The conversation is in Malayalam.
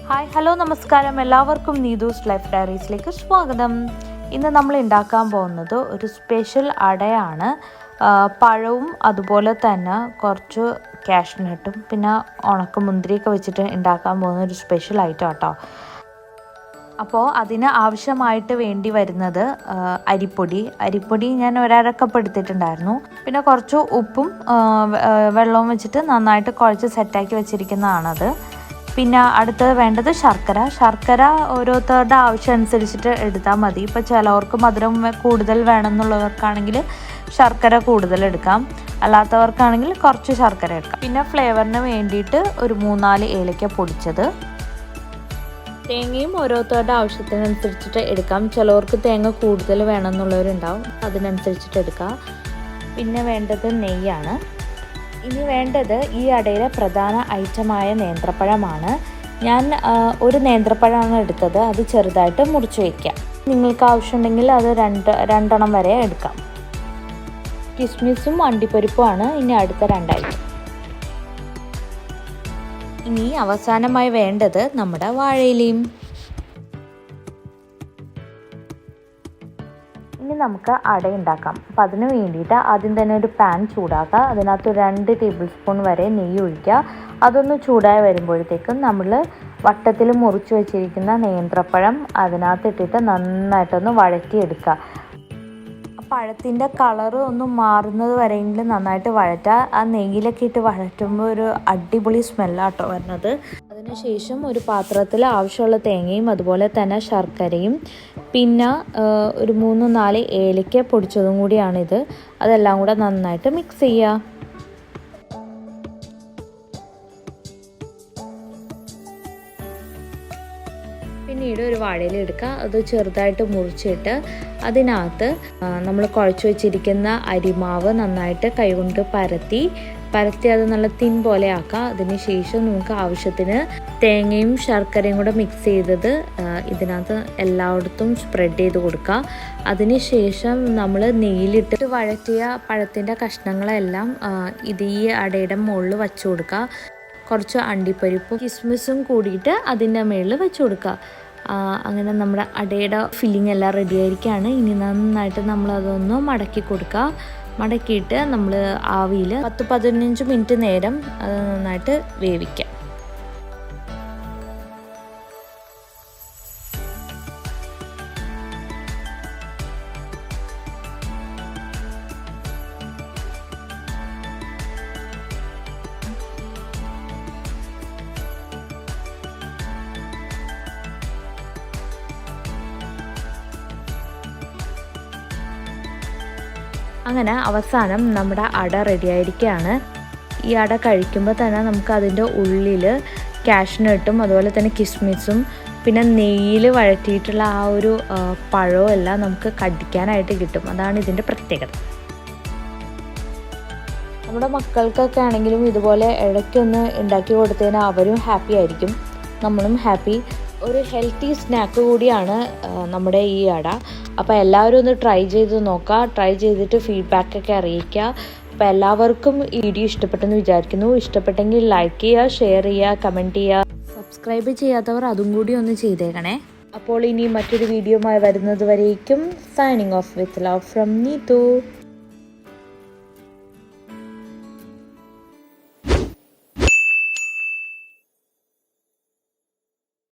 ഹായ് ഹലോ നമസ്കാരം, എല്ലാവർക്കും നീതൂസ് ലൈഫ് ഡയറീസിലേക്ക് സ്വാഗതം. ഇന്ന് നമ്മൾ ഉണ്ടാക്കാൻ പോകുന്നത് ഒരു സ്പെഷ്യൽ അടയാണ്. പഴവും അതുപോലെ തന്നെ കുറച്ച് കാഷ്നട്ടും പിന്നെ ഉണക്കമുന്തിരിയൊക്കെ വെച്ചിട്ട് ഉണ്ടാക്കാൻ പോകുന്ന ഒരു സ്പെഷ്യൽ ഐറ്റം കേട്ടോ. അപ്പോൾ അതിന് ആവശ്യമായിട്ട് വേണ്ടി വരുന്നത് അരിപ്പൊടി ഞാൻ ഒരക്കപ്പ് എടുത്തിട്ടുണ്ടായിരുന്നു. പിന്നെ കുറച്ച് ഉപ്പും വെള്ളവും വെച്ചിട്ട് നന്നായിട്ട് കുഴച്ച് സെറ്റാക്കി വെച്ചിരിക്കുന്നതാണത്. പിന്നെ അടുത്തത് വേണ്ടത് ശർക്കര ഓരോരുത്തരുടെ ആവശ്യം അനുസരിച്ചിട്ട് എടുത്താൽ മതി. ഇപ്പോൾ ചിലവർക്ക് മധുരം കൂടുതൽ വേണമെന്നുള്ളവർക്കാണെങ്കിൽ ശർക്കര കൂടുതൽ എടുക്കാം, അല്ലാത്തവർക്കാണെങ്കിൽ കുറച്ച് ശർക്കര എടുക്കാം. പിന്നെ ഫ്ലേവറിന് വേണ്ടിയിട്ട് ഒരു 3-4 ഏലക്ക പൊടിച്ചത്. തേങ്ങയും ഓരോരുത്തരുടെ ആവശ്യത്തിനനുസരിച്ചിട്ട് എടുക്കാം. ചിലവർക്ക് തേങ്ങ കൂടുതൽ വേണമെന്നുള്ളവരുണ്ടാവും, അതിനനുസരിച്ചിട്ട് എടുക്കാം. പിന്നെ വേണ്ടത് നെയ്യാണ്. ഇനി വേണ്ടത് ഈ അടയിലെ പ്രധാന ഐറ്റമായ നേന്ത്രപ്പഴമാണ്. ഞാൻ ഒരു നേന്ത്രപ്പഴമാണ് എടുത്തത്. അത് ചെറുതായിട്ട് മുറിച്ച് വയ്ക്കാം. നിങ്ങൾക്ക് ആവശ്യമുണ്ടെങ്കിൽ അത് രണ്ടെണ്ണം വരെ എടുക്കാം. കിസ്മിസും അണ്ടിപ്പരിപ്പുമാണ് ഇനി അടുത്ത 2 ഐറ്റം. ഇനി അവസാനമായി വേണ്ടത് നമ്മുടെ വാഴയിലയും. ഇനി നമുക്ക് അട ഉണ്ടാക്കാം. അപ്പം അതിന് വേണ്ടിയിട്ട് ആദ്യം തന്നെ ഒരു പാൻ ചൂടാക്കുക. അതിനകത്ത് 2 ടേബിൾ സ്പൂൺ വരെ നെയ്യ് ഒഴിക്കുക. അതൊന്ന് ചൂടായി വരുമ്പോഴത്തേക്കും നമ്മൾ വട്ടത്തിൽ മുറിച്ച് വെച്ചിരിക്കുന്ന നേന്ത്രപ്പഴം അതിനകത്ത് ഇട്ടിട്ട് നന്നായിട്ടൊന്ന് വഴറ്റിയെടുക്കുക. പഴത്തിൻ്റെ കളറ് ഒന്ന് മാറുന്നത് വരെയെങ്കിലും നന്നായിട്ട് വഴറ്റുക. ആ നെയ്യിലൊക്കെ ഇട്ട് വഴറ്റുമ്പോൾ ഒരു അടിപൊളി സ്മെല്ലാട്ടോ വരുന്നത്. അതിനുശേഷം ഒരു പാത്രത്തിൽ ആവശ്യമുള്ള തേങ്ങയും അതുപോലെ തന്നെ ശർക്കരയും പിന്നെ ഒരു 3-4 ഏലക്ക പൊടിച്ചതും കൂടിയാണിത്. അതെല്ലാം കൂടെ നന്നായിട്ട് മിക്സ് ചെയ്യുക. പിന്നീട് ഒരു വാഴയില എടുക്കുക. അത് ചെറുതായിട്ട് മുറിച്ചിട്ട് അതിനകത്ത് നമ്മൾ കുഴച്ച് വെച്ചിരിക്കുന്ന അരിമാവ് നന്നായിട്ട് കൈകൊണ്ട് പരത്തി അത് നല്ല തിൻ പോലെ ആക്കുക. അതിന് ശേഷം നമുക്ക് ആവശ്യത്തിന് തേങ്ങയും ശർക്കരയും കൂടെ മിക്സ് ചെയ്തത് ഇതിനകത്ത് എല്ലായിടത്തും സ്പ്രെഡ് ചെയ്ത് കൊടുക്കുക. അതിന് ശേഷം നമ്മൾ നെയ്യിലിട്ട് വഴറ്റിയ പഴത്തിൻ്റെ കഷ്ണങ്ങളെല്ലാം ഈ അടയുടെ മുകളിൽ വച്ച് കൊടുക്കുക. കുറച്ച് അണ്ടിപ്പരിപ്പും കിസ്മിസും കൂടിയിട്ട് അതിൻ്റെ മുകളിൽ വെച്ച് കൊടുക്കുക. അങ്ങനെ നമ്മുടെ അടയുടെ ഫില്ലിംഗ് എല്ലാം റെഡി ആയിരിക്കുകയാണ്. ഇനി നന്നായിട്ട് നമ്മളതൊന്ന് മടക്കി കൊടുക്കുക. മടക്കിയിട്ട് നമ്മൾ ആവിയിൽ 10-15 മിനിറ്റ് നേരം അത് നന്നായിട്ട് വേവിക്കാം. അങ്ങനെ അവസാനം നമ്മുടെ അട റെഡി ആയിരിക്കുകയാണ്. ഈ അട കഴിക്കുമ്പോൾ തന്നെ നമുക്ക് അതിൻ്റെ ഉള്ളിൽ കാഷ്നട്ടും അതുപോലെ തന്നെ കിസ്മിസും പിന്നെ നെയ്യിൽ വഴറ്റിയിട്ടുള്ള ആ ഒരു പഴവും എല്ലാം നമുക്ക് കടിക്കാനായിട്ട് കിട്ടും. അതാണ് ഇതിൻ്റെ പ്രത്യേകത. നമ്മുടെ മക്കൾക്കൊക്കെ ആണെങ്കിലും ഇതുപോലെ ഇടയ്ക്കൊന്ന് ഉണ്ടാക്കി കൊടുത്തതിന് അവരും ഹാപ്പി ആയിരിക്കും, നമ്മളും ഹാപ്പി. ഒരു ഹെൽത്തി സ്നാക്ക് കൂടിയാണ് നമ്മുടെ ഈ അട. അപ്പോൾ എല്ലാവരും ഒന്ന് ട്രൈ ചെയ്ത് നോക്കുക. ട്രൈ ചെയ്തിട്ട് ഫീഡ്ബാക്കൊക്കെ അറിയിക്കുക. അപ്പോൾ എല്ലാവർക്കും ഈ വീഡിയോ ഇഷ്ടപ്പെട്ടെന്ന് വിചാരിക്കുന്നു. ഇഷ്ടപ്പെട്ടെങ്കിൽ ലൈക്ക് ചെയ്യുക, ഷെയർ ചെയ്യുക, കമൻറ്റ് ചെയ്യുക. സബ്സ്ക്രൈബ് ചെയ്യാത്തവർ അതും കൂടി ഒന്ന് ചെയ്തേക്കണേ. അപ്പോൾ ഇനി മറ്റൊരു വീഡിയോയുമായി വരുന്നത് വരേക്കും signing off with love from Neethu.